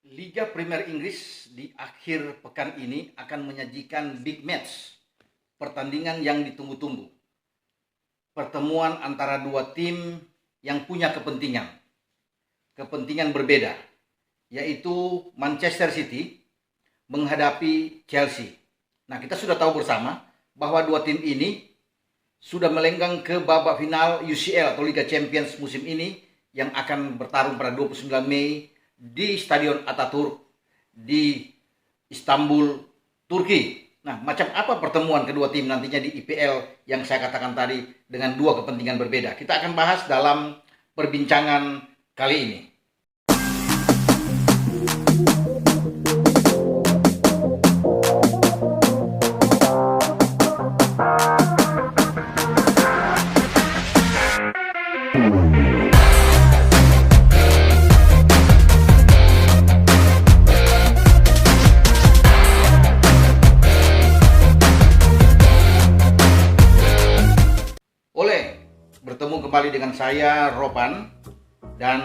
Liga Premier Inggris di akhir pekan ini akan menyajikan big match, pertandingan yang ditunggu-tunggu. Pertemuan antara dua tim yang punya kepentingan berbeda, yaitu Manchester City menghadapi Chelsea. Nah, kita sudah tahu bersama bahwa dua tim ini sudah melenggang ke babak final UCL atau Liga Champions musim ini yang akan bertarung pada 29 Mei di Stadion Atatürk di Istanbul, Turki. Nah, macam apa pertemuan kedua tim nantinya di IPL yang saya katakan tadi dengan dua kepentingan berbeda? Kita akan bahas dalam perbincangan kali ini. Bertemu kembali dengan saya, Ropan, dan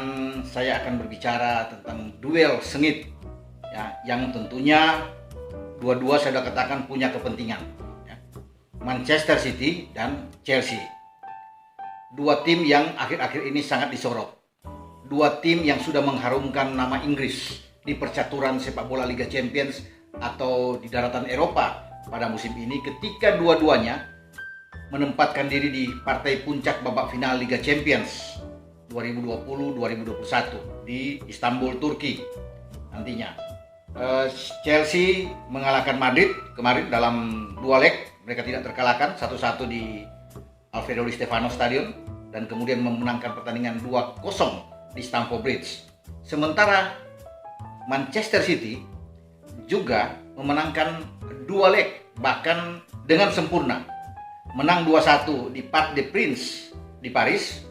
saya akan berbicara tentang duel sengit ya, yang tentunya dua-dua saya sudah katakan punya kepentingan ya. Manchester City dan Chelsea, dua tim yang akhir-akhir ini sangat disorot, dua tim yang sudah mengharumkan nama Inggris di percaturan sepak bola Liga Champions atau di daratan Eropa pada musim ini, ketika dua-duanya menempatkan diri di partai puncak babak final Liga Champions 2020-2021 di Istanbul, Turki nantinya. Chelsea mengalahkan Madrid kemarin dalam dua leg, mereka tidak terkalahkan 1-1 di Alfredo Di Stefano Stadium dan kemudian memenangkan pertandingan 2-0 di Stamford Bridge. Sementara Manchester City juga memenangkan dua leg bahkan dengan sempurna, menang 2-1 di Parc des Princes di Paris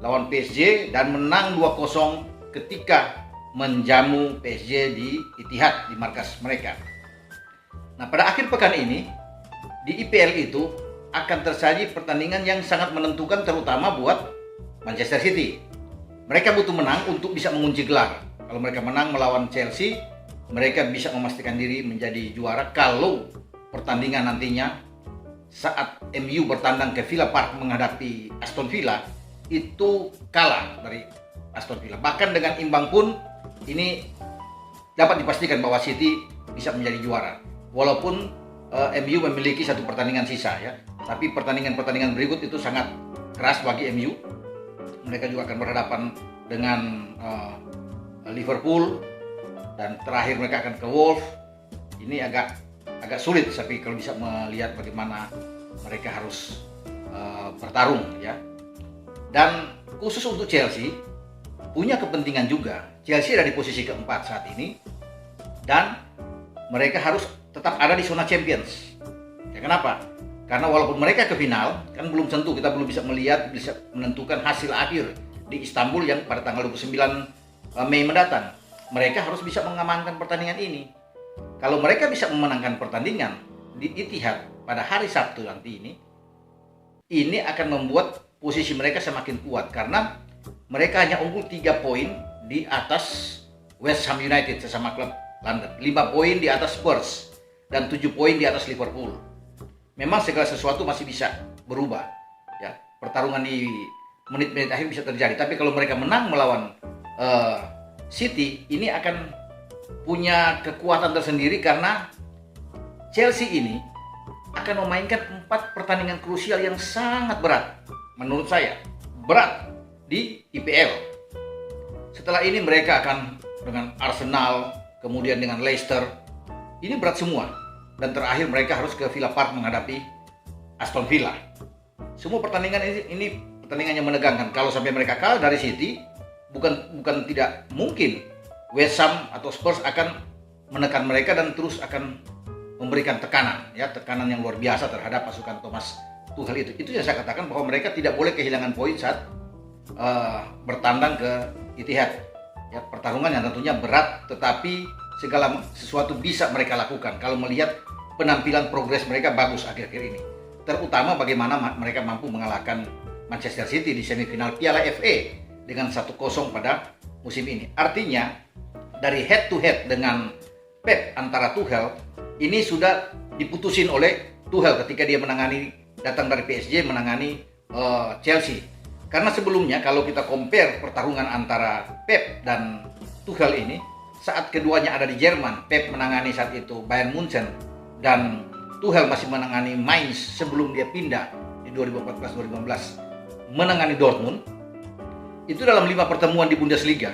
lawan PSG dan menang 2-0 ketika menjamu PSG di Etihad, di markas mereka. Nah, pada akhir pekan ini di IPL itu akan tersaji pertandingan yang sangat menentukan, terutama buat Manchester City. Mereka butuh menang untuk bisa mengunci gelar. Kalau mereka menang melawan Chelsea, mereka bisa memastikan diri menjadi juara. Kalau pertandingan nantinya saat MU bertandang ke Villa Park menghadapi Aston Villa itu kalah dari Aston Villa, bahkan dengan imbang pun ini dapat dipastikan bahwa City bisa menjadi juara, walaupun MU memiliki satu pertandingan sisa ya. Tapi pertandingan berikut itu sangat keras bagi MU. Mereka juga akan berhadapan dengan Liverpool dan terakhir mereka akan ke Wolves. Ini agak sulit, tapi kalau bisa melihat bagaimana mereka harus bertarung ya. Dan khusus untuk Chelsea punya kepentingan juga. Chelsea ada di posisi keempat saat ini dan mereka harus tetap ada di zona Champions. Ya, kenapa? Karena walaupun mereka ke final, kan belum tentu, kita belum bisa menentukan hasil akhir di Istanbul yang pada tanggal 29 Mei mendatang. Mereka harus bisa mengamankan pertandingan ini. Kalau mereka bisa memenangkan pertandingan di Etihad pada hari Sabtu nanti ini akan membuat posisi mereka semakin kuat karena mereka hanya unggul 3 poin di atas West Ham United, sesama klub London, 5 poin di atas Spurs dan 7 poin di atas Liverpool. Memang segala sesuatu masih bisa berubah ya. Pertarungan di menit-menit akhir bisa terjadi, tapi kalau mereka menang melawan City, ini akan punya kekuatan tersendiri karena Chelsea ini akan memainkan 4 pertandingan krusial yang sangat berat, menurut saya berat di IPL. Setelah ini mereka akan dengan Arsenal, kemudian dengan Leicester. Ini berat semua. Dan terakhir mereka harus ke Villa Park menghadapi Aston Villa. Semua pertandingan ini pertandingan yang menegangkan. Kalau sampai mereka kalah dari City, bukan tidak mungkin West Ham atau Spurs akan menekan mereka dan terus akan memberikan tekanan yang luar biasa terhadap pasukan Thomas Tuchel itu yang saya katakan bahwa mereka tidak boleh kehilangan poin saat bertandang ke Etihad ya. Pertarungan yang tentunya berat, tetapi segala sesuatu bisa mereka lakukan kalau melihat penampilan progres mereka bagus akhir-akhir ini, terutama bagaimana mereka mampu mengalahkan Manchester City di semifinal Piala FA dengan 1-0 pada musim ini. Artinya dari head to head dengan Pep antara Tuchel ini sudah diputusin oleh Tuchel ketika dia datang dari PSG menangani Chelsea. Karena sebelumnya kalau kita compare pertarungan antara Pep dan Tuchel ini, saat keduanya ada di Jerman, Pep menangani saat itu Bayern Munchen dan Tuchel masih menangani Mainz sebelum dia pindah di 2014-2015 menangani Dortmund. Itu dalam 5 pertemuan di Bundesliga,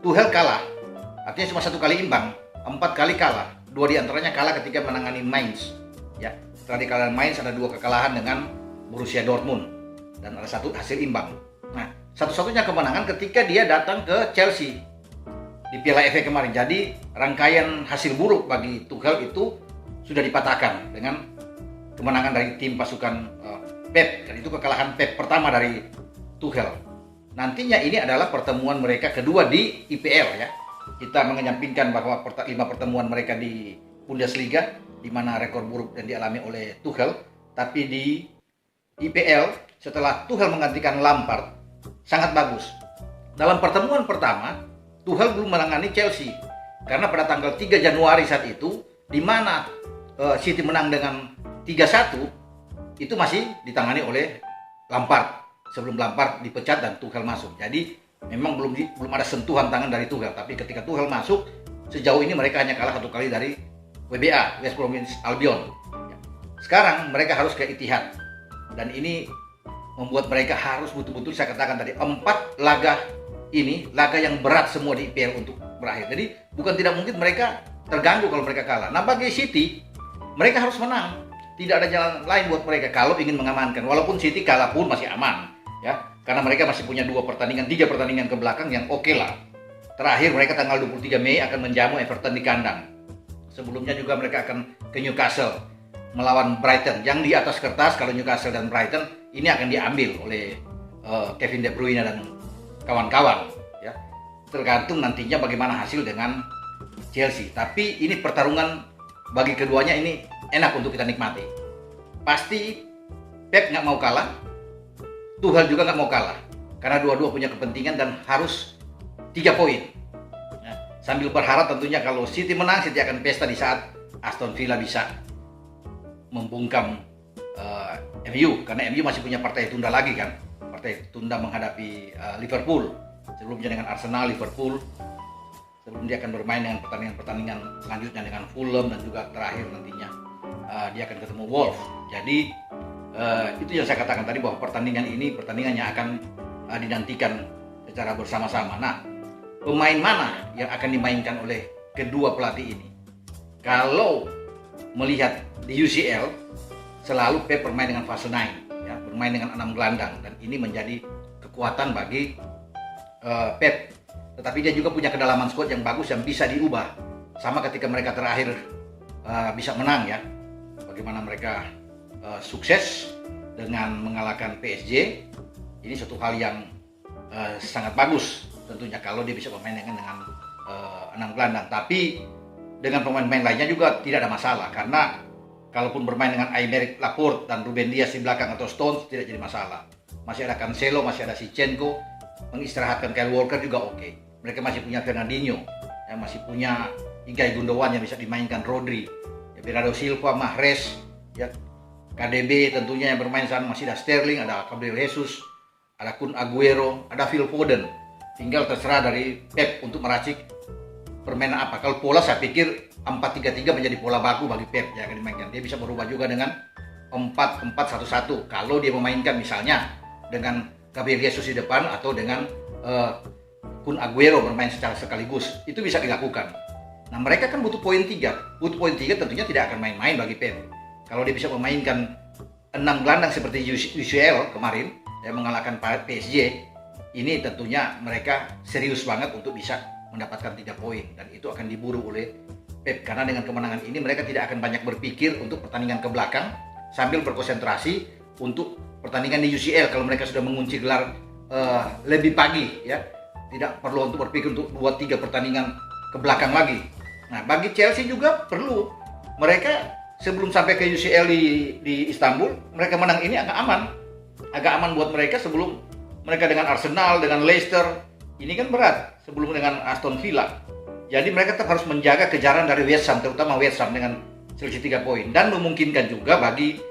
Tuchel kalah, artinya cuma 1 kali imbang, 4 kali kalah. 2 diantaranya kalah ketika menangani Mainz. Ya, setelah dikalahin Mainz ada 2 kekalahan dengan Borussia Dortmund dan ada 1 hasil imbang. Nah, satu-satunya kemenangan ketika dia datang ke Chelsea di Piala FA kemarin. Jadi rangkaian hasil buruk bagi Tuchel itu sudah dipatahkan dengan kemenangan dari tim pasukan Pep, dan itu kekalahan Pep pertama dari Tuchel. Nantinya ini adalah pertemuan mereka kedua di IPL ya. Kita menyampingkan bahwa 5 pertemuan mereka di Bundesliga di mana rekor buruk yang dialami oleh Tuchel, tapi di IPL setelah Tuchel menggantikan Lampard sangat bagus. Dalam pertemuan pertama, Tuchel belum menangani Chelsea karena pada tanggal 3 Januari saat itu di mana City menang dengan 3-1 itu masih ditangani oleh Lampard sebelum Lampard dipecat dan Tuchel masuk. Jadi memang belum ada sentuhan tangan dari Tuchel, tapi ketika Tuchel masuk sejauh ini mereka hanya kalah 1 kali dari WBA, West Bromwich Albion. Sekarang mereka harus ke Etihad dan ini membuat mereka harus betul-betul, saya katakan tadi, 4 laga ini laga yang berat semua di IPL untuk berakhir. Jadi bukan tidak mungkin mereka terganggu kalau mereka kalah. Nah, bagi City mereka harus menang. Tidak ada jalan lain buat mereka kalau ingin mengamankan. Walaupun City kalah pun masih aman ya, karena mereka masih punya 3 pertandingan ke belakang yang oke lah. Terakhir mereka tanggal 23 Mei akan menjamu Everton di kandang. Sebelumnya juga mereka akan ke Newcastle melawan Brighton. Yang di atas kertas kalau Newcastle dan Brighton ini akan diambil oleh Kevin De Bruyne dan kawan-kawan ya. Tergantung nantinya bagaimana hasil dengan Chelsea. Tapi ini pertarungan bagi keduanya ini enak untuk kita nikmati. Pasti Pep nggak mau kalah, Tuchel juga nggak mau kalah, karena dua-dua punya kepentingan dan harus 3 poin. Ya, sambil berharap tentunya kalau City menang, City akan pesta di saat Aston Villa bisa membungkam MU, karena MU masih punya partai tunda lagi kan, partai tunda menghadapi Liverpool. Sebelumnya dengan Arsenal, Liverpool. Sebelum dia akan bermain dengan pertandingan selanjutnya dengan Fulham dan juga terakhir nantinya dia akan ketemu Wolves. Jadi itu yang saya katakan tadi bahwa pertandingan yang akan dinantikan secara bersama-sama. Nah, pemain mana yang akan dimainkan oleh kedua pelatih ini? Kalau melihat di UCL selalu Pep bermain dengan fase 9, ya, bermain dengan 6 gelandang dan ini menjadi kekuatan bagi Pep. Tetapi dia juga punya kedalaman squad yang bagus yang bisa diubah. Sama ketika mereka terakhir bisa menang ya. Bagaimana mereka sukses dengan mengalahkan PSG. Ini suatu hal yang sangat bagus tentunya kalau dia bisa bermain dengan 6 gelandang. Tapi dengan pemain-pemain lainnya juga tidak ada masalah. Karena kalaupun bermain dengan Aymeric Laporte dan Ruben Dias di belakang atau Stones tidak jadi masalah. Masih ada Cancelo, masih ada Zinchenko. Mengistirahatkan Kyle Walker juga oke. Mereka masih punya Fernandinho, yang masih punya Ilkay Gundogan yang bisa dimainkan, Rodri, ya, Bernardo Silva, Mahrez, ya, KDB tentunya yang bermain sana, masih ada Sterling, ada Gabriel Jesus, ada Kun Aguero, ada Phil Foden. Tinggal terserah dari Pep untuk meracik permainan apa. Kalau pola saya pikir 4-3-3 menjadi pola baku bagi Pep yang akan dimainkan. Dia bisa berubah juga dengan 4-4-1-1 kalau dia memainkan misalnya dengan Gabriel Jesus di depan atau dengan Kun Aguero bermain secara sekaligus. Itu bisa dilakukan. Nah, mereka kan butuh poin 3. Butuh poin 3 tentunya tidak akan main-main bagi Pep. Kalau dia bisa memainkan 6 gelandang seperti UCL kemarin yang mengalahkan PSG, ini tentunya mereka serius banget untuk bisa mendapatkan 3 poin dan itu akan diburu oleh Pep karena dengan kemenangan ini mereka tidak akan banyak berpikir untuk pertandingan ke belakang sambil berkonsentrasi untuk pertandingan di UCL kalau mereka sudah mengunci gelar lebih pagi ya. Tidak perlu untuk berpikir untuk 2-3 pertandingan ke belakang lagi. Nah, bagi Chelsea juga perlu. Mereka sebelum sampai ke UCL di Istanbul, mereka menang ini agak aman. Agak aman buat mereka sebelum mereka dengan Arsenal, dengan Leicester. Ini kan berat sebelum dengan Aston Villa. Jadi mereka tetap harus menjaga kejaran dari West Ham, terutama West Ham dengan selisih 3 poin, dan memungkinkan juga bagi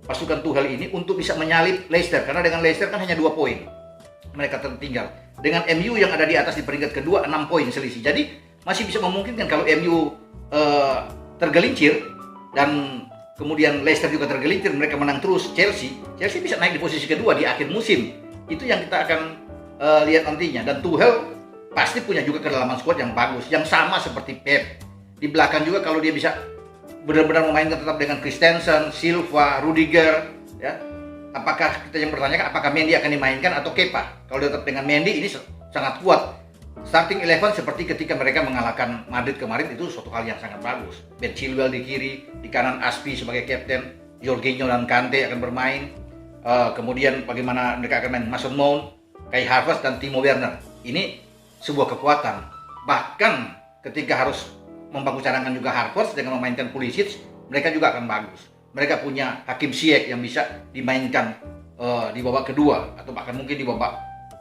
pasukan Tuchel ini untuk bisa menyalip Leicester, karena dengan Leicester kan hanya 2 poin mereka tertinggal. Dengan MU yang ada di atas di peringkat kedua 6 poin selisih. Jadi masih bisa memungkinkan kalau MU tergelincir dan kemudian Leicester juga tergelincir, mereka menang terus Chelsea bisa naik di posisi kedua di akhir musim. Itu yang kita akan lihat nantinya. Dan Tuchel pasti punya juga kedalaman squad yang bagus, yang sama seperti Pep. Di belakang juga kalau dia bisa benar-benar memainkan tetap dengan Christensen, Silva, Rudiger, ya. Apakah kita yang bertanya apakah Mendy akan dimainkan atau Kepa? Kalau dia tetap dengan Mendy ini sangat kuat. Starting 11 seperti ketika mereka mengalahkan Madrid kemarin itu suatu hal yang sangat bagus. Ben Chilwell di kiri, di kanan Aspi sebagai kapten, Jorginho dan Kante akan bermain. Kemudian bagaimana mereka akan main Mason Mount, Kai Havertz dan Timo Werner. Ini sebuah kekuatan. Bahkan ketika harus membangun cadangan juga Havertz dengan memainkan Pulisic, mereka juga akan bagus. Mereka punya Hakim Ziyech yang bisa dimainkan di babak kedua atau bahkan mungkin di babak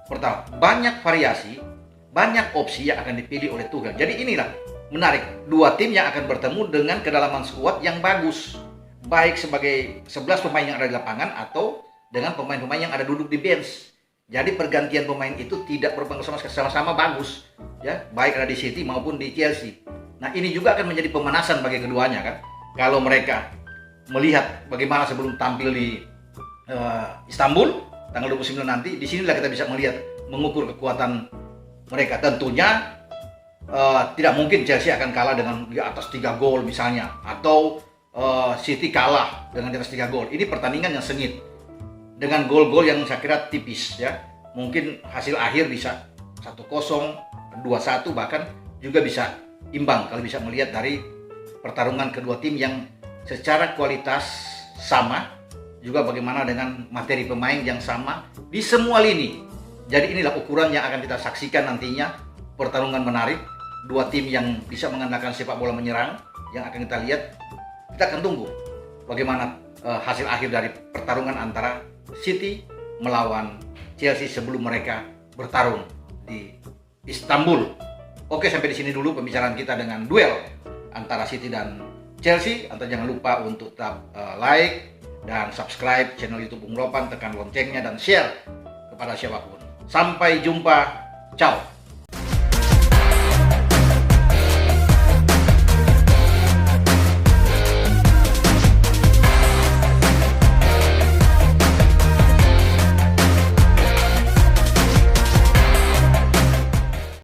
pertama. Banyak variasi, banyak opsi yang akan dipilih oleh Tuchel. Jadi inilah menarik, dua tim yang akan bertemu dengan kedalaman skuad yang bagus, baik sebagai 11 pemain yang ada di lapangan atau dengan pemain-pemain yang ada duduk di bench. Jadi pergantian pemain itu tidak berpengaruh sama-sama bagus, ya, baik ada di City maupun di Chelsea. Nah, ini juga akan menjadi pemanasan bagi keduanya kan. Kalau mereka melihat bagaimana sebelum tampil di Istanbul tanggal 29 nanti, disinilah kita bisa melihat mengukur kekuatan mereka. Tentunya tidak mungkin Chelsea akan kalah dengan di atas 3 gol misalnya, atau City kalah dengan di atas 3 gol. Ini pertandingan yang sengit dengan gol-gol yang saya kira tipis, ya. Mungkin hasil akhir bisa 1-0, 2-1, bahkan juga bisa imbang kalau bisa melihat dari pertarungan kedua tim yang secara kualitas sama, juga bagaimana dengan materi pemain yang sama di semua lini. Jadi inilah ukuran yang akan kita saksikan nantinya, pertarungan menarik, dua tim yang bisa mengandalkan sepak bola menyerang yang akan kita lihat. Kita akan tunggu bagaimana hasil akhir dari pertarungan antara City melawan Chelsea sebelum mereka bertarung di Istanbul. Oke, sampai di sini dulu pembicaraan kita dengan duel antara City dan Chelsea. Atau jangan lupa untuk tetap like dan subscribe channel YouTube Bung Ropan, tekan loncengnya dan share kepada siapapun. Sampai jumpa, ciao.